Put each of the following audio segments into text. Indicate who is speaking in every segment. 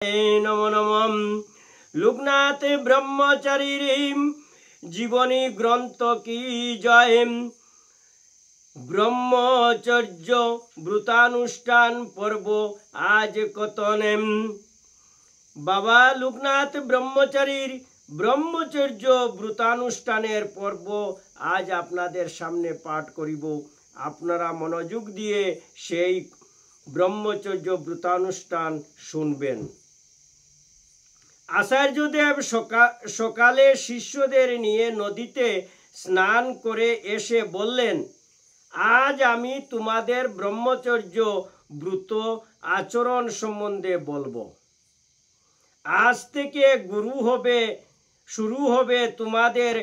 Speaker 1: नमो नमः। लोकनाथ ब्रह्मचारीर जीवनी ग्रंथ की जय। ब्रह्मचर्य व्रतानुष्ठान पर्व आज कतने। बाबा लोकनाथ ब्रह्मचारीर ब्रह्मचर्य व्रतानुष्ठानेर पर्व आज आपनादेर सामने पाठ करिब। आपनारा मनोयोग दिए सेई ब्रह्मचर्य व्रतानुष्ठान शुनबेन। आचार्यदेव सकाले शिष्यदेर निये नदीते स्नान करे एसे बोलेन, आज आमी तुम्हादेर ब्रह्मचर्य व्रत आचरण सम्बन्धे बोलबो। आज थेके शुरू होबे तुम्हादेर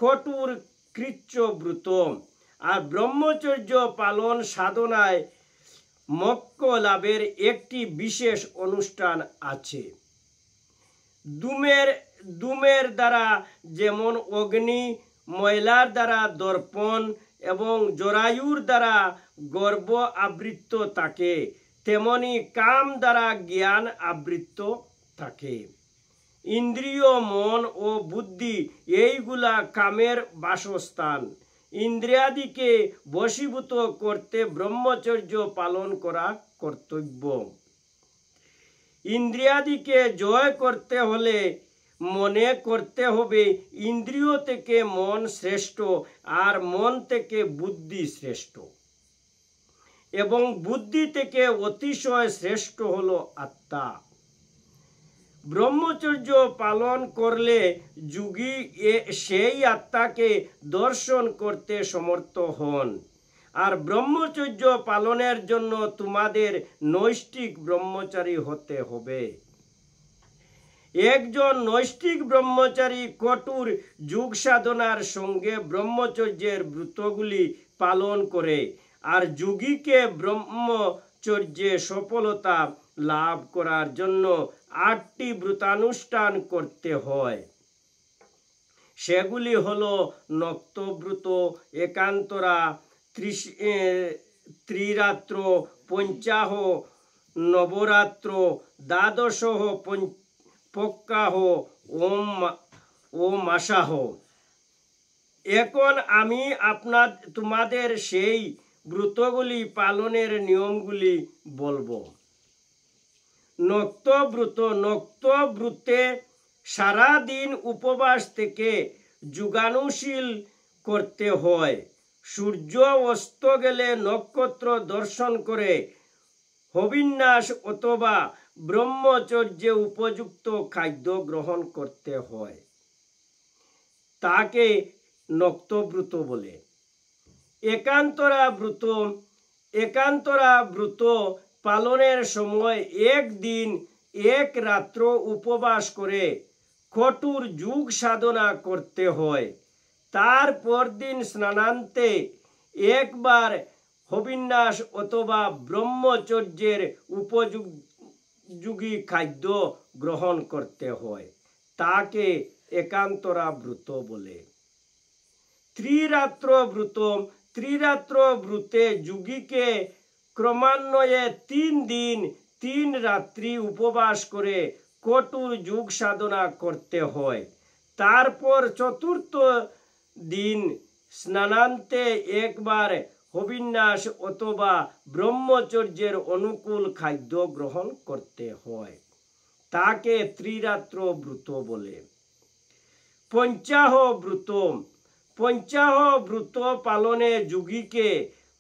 Speaker 1: कठोर कृत्य व्रत और ब्रह्मचर्य पालन साधनाय मोक्ष लाभेर एकटी विशेष अनुष्ठान आछे। दुमेर द्वारा जेमन अग्नि, मयलार द्वारा दर्पण एवं जरायुर द्वारा गर्भ आवृत थाके, तेमनी काम द्वारा ज्ञान आवृत थाके। इंद्रिय मन और बुद्धि एइगुला कामेर बासस्थान। इंद्रियादिके बशीभूत करते ब्रह्मचर्य पालन करा कर्तव्य। इंद्रियादिके जय करते होले मने करते होबे इंद्रिय थेके मन श्रेष्ठ और मन थेके बुद्धि श्रेष्ठ एवं बुद्धि थेके अतिशय श्रेष्ठ हलो आत्मा। ब्रह्मचर्य पालन करले योगी सेई आत्मा के दर्शन करते समर्थ हन। और ब्रह्मचर्य पालनेर जन्य तुम्हादेर नैष्ठिक ब्रह्मचारी होते होबे। एकजन नैष्ठिक ब्रह्मचारी कठोर योग साधनार संगे ब्रह्मचर्येर व्रतगुली पालन करे और योगी के ब्रह्मचर्ये सफलता लाभ करार जन्य 8टी व्रतानुष्ठान करते हय। सेगुली हलो नक्तव्रत, एकान्तरा, त्रिरात्र, पंचाह, नवरात्र, द्वादश, पक्काह ओ मासाह। एकोन आमी तुम्हादेर सेई व्रतगुली पालनेर नियमगुली बोलबो। नक्तव्रते सारा दिन उपवास थेके योगानुशील करते हय। सूर्य अस्त गेले नक्षत्र दर्शन करे हविन्यास अथवा ब्रह्मचर्ये उपयुक्त खाद्य ग्रहण करते हय, ताके नक्तव्रत बोले। एकान्तरा व्रत पालनेर समय एक दिन एक रात्र उपवास करे कठोर योग साधना करते हय। तार पर दिन स्नानान्ते एक बार हविन्यास अथवा ब्रह्मचर्येर उपयोगी खाद्य ग्रहण करते हय, ताके एकान्तरा व्रत बोले। त्रिरात्र व्रते योगी के क्रमान्वये 3 दिन 3 रात्रि उपवास करे कठोर योग साधना करते हय। तारपर चतुर्थ दिन स्नानान्ते एक बार हविन्यास अथवा ब्रह्मचर्येर अनुकूल खाद्य ग्रहण करते हय, ताके त्रिरात्र व्रत बोले। पंचाह व्रत पालने योगी के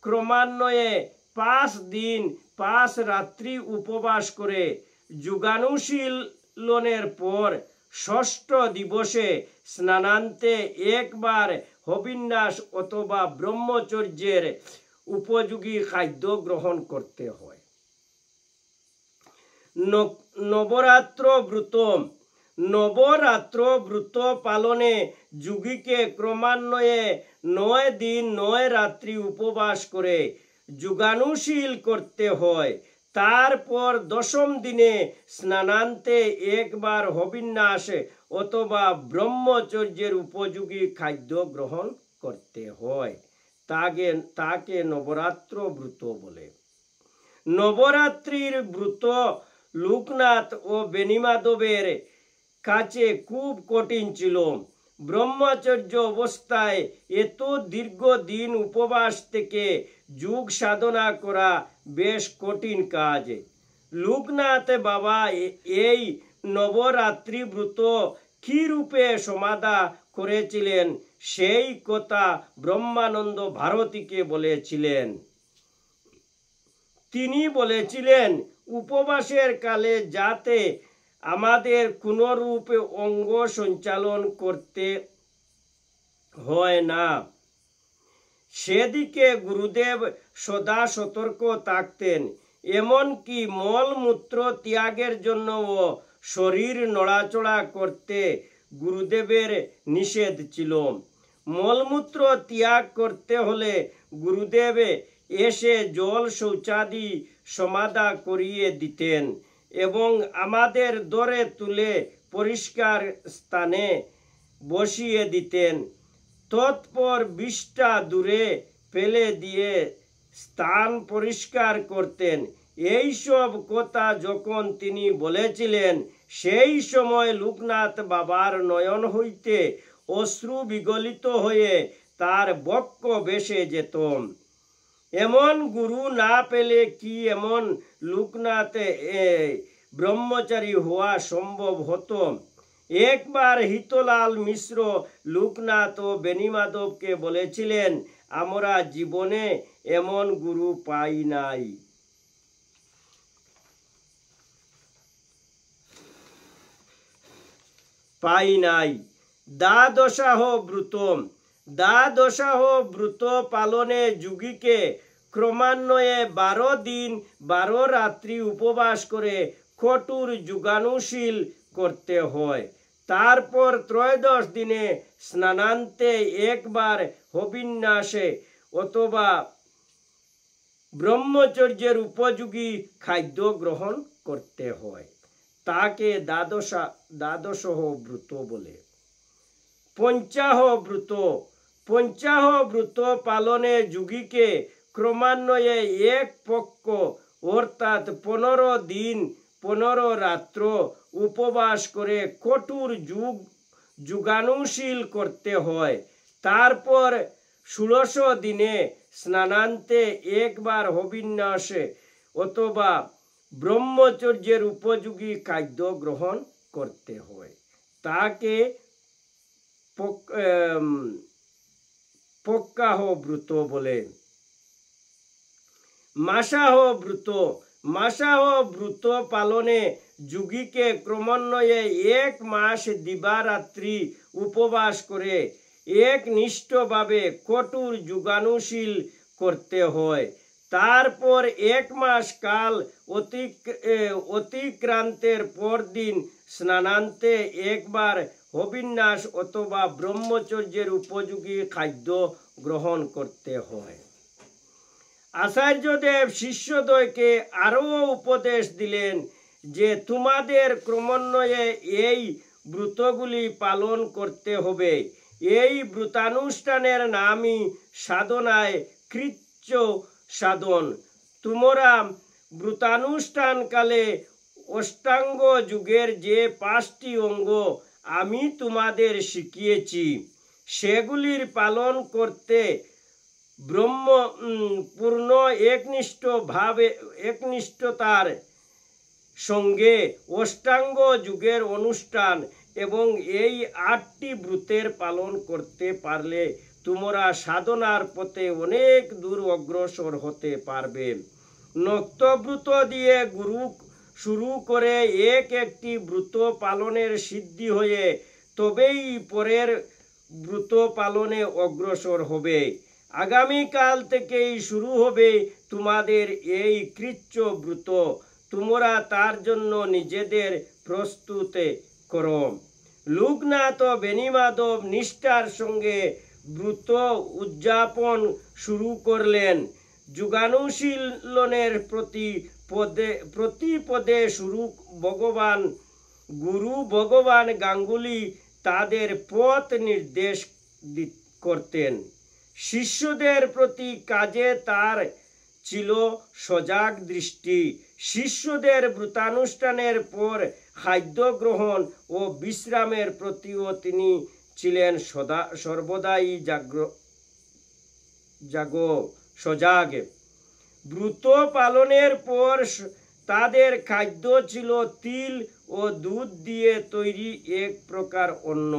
Speaker 1: क्रमान्वये 5 दिन 5 रात्रि उपवास करे योगानुशीलनेर पर षष्ठ दिवसे स्नानान्ते एक बार हविन्यास अथवा ब्रह्मचर्येर उपयोगी खाद्य ग्रहण करते हय। नवरात्र व्रत पालने योगी के क्रमान्वये 9 दिन 9 रात्रि उपवास करे योगानुशील करते हय। तारपर 10म दिने स्नानान्ते एक बार हविन्यास अथवा ब्रह्मचर्येर उपयोगी खाद्य ग्रहण करते हय, ताके नवरात्र व्रत बोले। नवरात्रिर व्रत লোকনাথ ও বেণীমাধবের কাছে খুব কঠিন ছিল। ব্রহ্মচর্য অবস্থায় এত দীর্ঘদিন উপবাস থেকে যোগ সাধনা করা বেশ কঠিন কাজ। লোকনাথ বাবা এই নবরাত্রি ব্রত কি রূপে সমাধা করেছিলেন সেই কথা ব্রহ্মানন্দ ভারতীকে বলেছিলেন। তিনি বলেছিলেন, উপবাসের কালে যাতে আমাদের কোনরূপ অঙ্গ সঞ্চালন করতে হয় না, সেদিকে গুরুদেব সদা সতর্ক থাকতেন। এমনকি মলমূত্র ত্যাগের জন্যও শরীর নড়াচড়া করতে গুরুদেবের নিষেধ ছিল। মলমূত্র ত্যাগ করতে হলে গুরুদেব এসে জল শৌচাদি সমাধা করিয়ে দিতেন এবং আমাদের ধরে তুলে পরিষ্কার স্থানে বসিয়ে দিতেন। তৎপর বিষটা দূরে ফেলে দিয়ে স্থান পরিষ্কার করতেন। এই সব কথা যখন তিনি বলেছিলেন, সেই সময় লোকনাথ বাবার নয়ন হইতে অশ্রু বিগলিত হয়ে তার বক্ষ ভেসে যেত। এমন গুরু না পেলে কি এমন লোকনাথ ব্রহ্মচারী হওয়া সম্ভব হতো? একবার হিতলাল মিশ্র লোকনাথ ও বেণীমাধবকে বলেছিলেন, আমরা জীবনে এমন গুরু পাই নাই। দ্বাদশাহ ব্রত। দ্বাদশাহ ব্রত পালনে যোগীকে ক্রমান্বয়ে 12 দিন 12 রাত্রি উপবাস করে কঠোর যোগানুশীল করতে হয়। তারপর ত্রয়োদশ দিনে স্নানান্তে একবার হবিন্যাসে অথবা ব্রহ্মচর্যের উপযোগী খাদ্য গ্রহণ করতে হয়। তাকে দ্বাদশাহ ব্রত বলে। পঞ্চাহ ব্রত। পঞ্চাহ ব্রত পালনে যোগীকে ক্রমান্বয়ে এক পক্ষ অর্থাৎ 15 দিন 15 রাত্র উপবাস করে কঠোর যোগানুশীল করতে হয়। তারপর 16 দিনে স্নানান্তে একবার হবিন্যাসে অথবা ব্রহ্মচর্যের উপযোগী খাদ্য গ্রহণ করতে হয়। তাকে পক্কাহ ব্রত বলে। মাসাহ ব্রত। মাসাহ ব্রত পালনে যোগীকে ক্রমান্বয়ে 1 মাস দিবারাত্রি উপবাস করে একনিষ্ঠভাবে কঠোর যোগানুশীল করতে হয়। তারপর 1 মাস কাল অতিক্রান্তের পরদিন স্নানান্তে একবার হবিন্যাস অথবা ব্রহ্মচর্যের উপযোগী খাদ্য গ্রহণ করতে হয়। আচার্যদেব শিষ্যদ্বয়কে আরও উপদেশ দিলেন যে তোমাদের ক্রমান্বয়ে এই ব্রতগুলি পালন করতে হবে। এই ব্রতানুষ্ঠানের নামই সাধনায় কৃচ্ছ সাধন। তোমরা ব্রতানুষ্ঠানকালে অষ্টাঙ্গ যোগের যে 5টি অঙ্গ আমি তোমাদের শিখিয়েছি, সেগুলির পালন করতে পূর্ণ একনিষ্ঠতার সঙ্গে অষ্টাঙ্গ যোগের অনুষ্ঠান এবং এই 8টি ব্রতের পালন করতে পারলে তোমরা সাধনার পথে অনেক দূর অগ্রসর হতে পারবে। নক্তব্রত দিয়ে শুরু করে একটি ব্রত পালনের সিদ্ধি হয়ে তবেই পরের ব্রত পালনে অগ্রসর হবে। আগামীকাল থেকেই শুরু হবে তোমাদের এই কৃচ্ছ ব্রত। তোমরা তার জন্য নিজেদের প্রস্তুত করো। লোকনাথ ও বেণীমাধব নিষ্ঠার সঙ্গে ব্রত উদযাপন শুরু করলেন। যোগানুশীলনের প্রতি পদে গুরু ভগবান গাঙ্গুলি তাদের পথ নির্দেশ করতেন। শিষ্যদের প্রতি কাজে তার ছিল সজাগ দৃষ্টি। শিষ্যদের ব্রতানুষ্ঠানের পর খাদ্য গ্রহণ ও বিশ্রামের প্রতিও তিনি ছিলেন সর্বদাই সজাগ। ব্রত পালনের পর তাদের খাদ্য ছিল তিল ও দুধ দিয়ে তৈরি এক প্রকার অন্ন।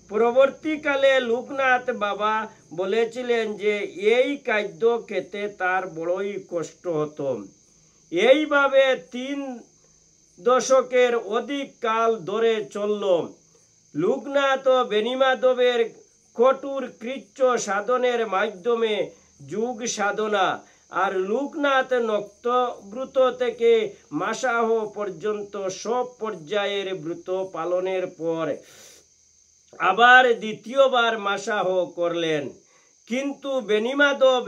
Speaker 1: পরবর্তীকালে লোকনাথ বাবা বলেছিলেন যে এই খাদ্য খেতে তার বড়ই কষ্ট হতো। এইভাবে 3 দশকের অধিক কাল ধরে চলল। লোকনাথ ও বেণীমাধবের কঠোর কৃচ্ছ সাধনের মাধ্যমে যোগ সাধনা আর লোকনাথ নক্তব্রত থেকে মাসাহ পর্যন্ত সব পর্যায়ের ব্রত পালনের পর আবার দ্বিতীয়বার মাসাহ করলেন। কিন্তু বেণীমাধব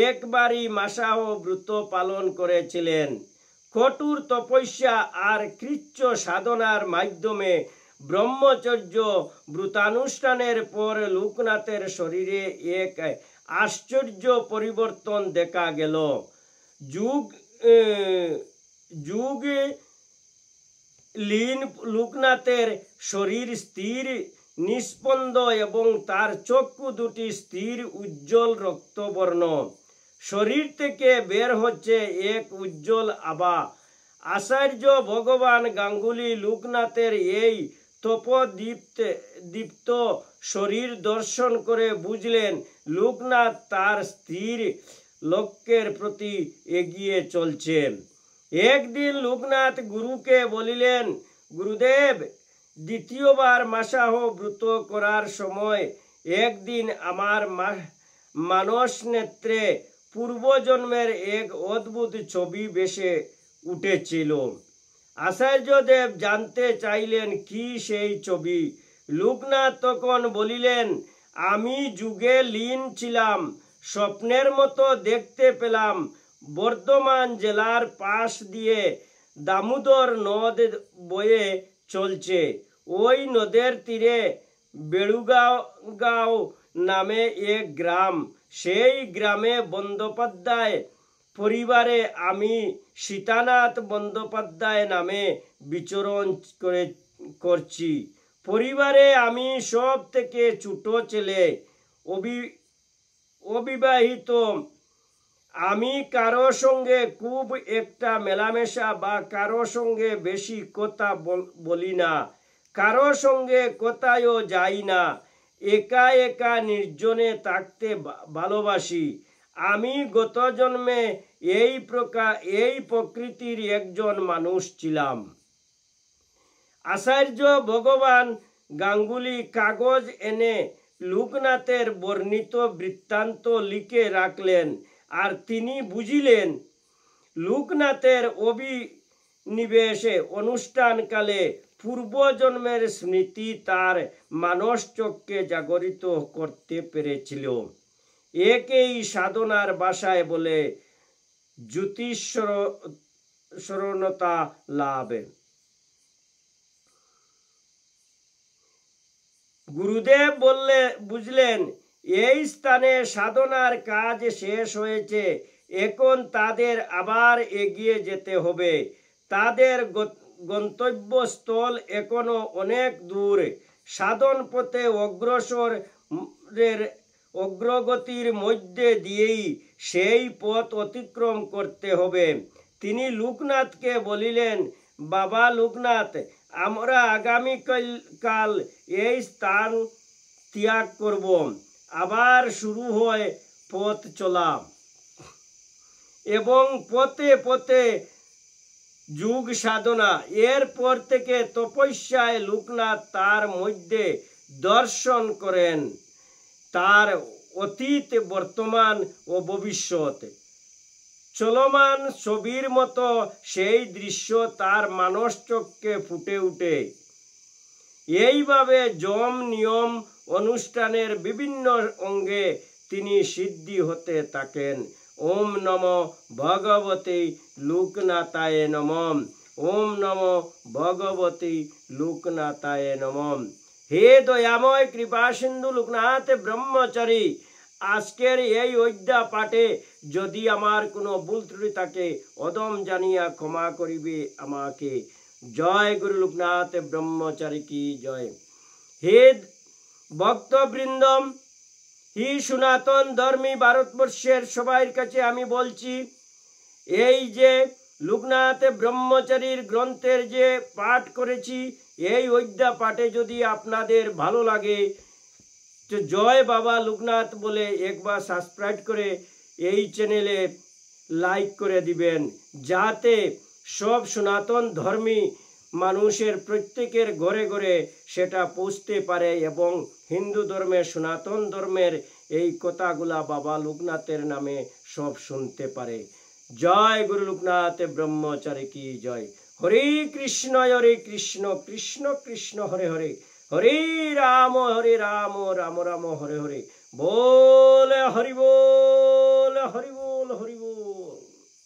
Speaker 1: একবারই মাসাহ ব্রত পালন করেছিলেন। কঠোর তপস্যা আর কৃচ্ছ সাধনার মাধ্যমে ব্রহ্মচর্য ব্রতানুষ্ঠানের পর লোকনাথের শরীরে এক আশ্চর্য পরিবর্তন দেখা গেল। যুগ লীন লোকনাথের শরীর স্থির নিস্পন্দ এবং তার চক্ষু দুটি স্থির উজ্জ্বল রক্তবর্ণ। শরীর থেকে বের হচ্ছে এক উজ্জ্বল আভা। আচার্য ভগবান গাঙ্গুলি লোকনাথের এই তপদীপ্ত শরীর দর্শন করে বুঝলেন লোকনাথ তার স্থির লক্ষ্যের প্রতি এগিয়ে চলছে। একদিন লোকনাথ গুরুকে বলিলেন, গুরুদেব, দ্বিতীয়বার মাসাহ ব্রত করার সময় একদিন আমার মানস নেত্রে পূর্বজন্মের এক অদ্ভুত ছবি ভেসে উঠেছিল। আচার্যদেব জানতে চাইলেন কি সেই ছবি। লোকনাথ তখন বলিলেন, আমি যুগে লীন ছিলাম, স্বপ্নের মতো দেখতে পেলাম বর্ধমান জেলার পাশ দিয়ে দামোদর নদ বয়ে চলছে। ওই নদের তীরে বেড়ুগাঁও নামে এক গ্রাম। সেই গ্রামে বন্দ্যোপাধ্যায় পরিবারে আমি সীতানাথ বন্দ্যোপাধ্যায় নামে বিচরণ করছি। পরিবারে আমি সব থেকে ছোট ছেলে, অবিবাহিত। আমি কারো সঙ্গে খুব একটা মেলামেশা বা কারো সঙ্গে বেশি কথা বলি না, কারো সঙ্গে কোথায়ও যাই না। একা একা নির্জনে থাকতে ভালোবাসি। আমি গত জন্মে এই প্রকৃতির একজন মানুষ ছিলাম। আচার্য ভগবান গাঙ্গুলি কাগজ এনে লোকনাথের বর্ণিত বৃত্তান্ত লিখে রাখলেন, আর তিনি বুঝিলেন লোকনাথের অভিনিবেশে অনুষ্ঠানকালে পূর্বজন্মের স্মৃতি তার মানস চক্ষে জাগরিত করতে পেরেছিল। একেই সাধনার ভাষায় বলে জ্যোতিষ্বরণতা লাভ। গুরুদেব বুঝলেন এই স্থানে সাধনার কাজ শেষ হয়েছে, এখন তাদের আবার এগিয়ে যেতে হবে। তাদের গন্তব্যস্থল এখনো অনেক দূর। সাধন পথে অগ্রগতির মধ্যে দিয়েই সেই পথ অতিক্রম করতে হবে। তিনি লোকনাথকে বলিলেন, বাবা লোকনাথ, আমরা আগামীকাল এই স্থান ত্যাগ করব। আবার শুরু হয় পথ চলা এবং পথে পথে যোগ সাধনা। এরপর থেকে তপস্যায় লোকনাথ তার মধ্যে দর্শন করেন তার অতীত, বর্তমান ও ভবিষ্যৎ। চলমান ছবির মতো সেই দৃশ্য তার মানস চক্ষে ফুটে ওঠে। এইভাবে যম নিয়ম অনুষ্ঠানের বিভিন্ন অঙ্গে তিনি সিদ্ধি হতে থাকেন। ওম নমো ভগবতে লোকনাথায় নমঃ। ওম নমো ভগবতে লোকনাথায় নমঃ। হে দয়াময় কৃপা সিন্ধু লোকনাথ ব্রহ্মচারী, আজকের এই অধ্যা পাঠে যদি আমার কোনো ভুল ত্রুটি থাকে অদম জানিয়া ক্ষমা করিবে আমাকে। জয় গুরু লোকনাথ ব্রহ্মচারী কি জয়। হে ভক্তবৃন্দ, হি সনাতন ধর্মী ভারতবর্ষের সবার কাছে আমি বলছি, এই যে লোকনাথ ব্রহ্মচারীর গ্রন্থের যে পাঠ করেছি, এই অধ্যা পাঠে যদি আপনাদের ভালো লাগে তো জয় বাবা লোকনাথ বলে একবার সাবস্ক্রাইব করে এই চ্যানেলে লাইক করে দিবেন, যাতে সব সনাতন ধর্মী মানুষের প্রত্যেকের ঘরে ঘরে সেটা পৌঁছতে পারে এবং হিন্দু ধর্মের সনাতন ধর্মের এই কথাগুলা বাবা লোকনাথের নামে সব শুনতে পারে। জয় গুরু লোকনাথ ব্রহ্মচারী কি জয়। হরে কৃষ্ণ কৃষ্ণ কৃষ্ণ হরে হরে, হরে রাম রাম রাম হরে হরে। बोल हरि बोल हरि बोल हरि बोल।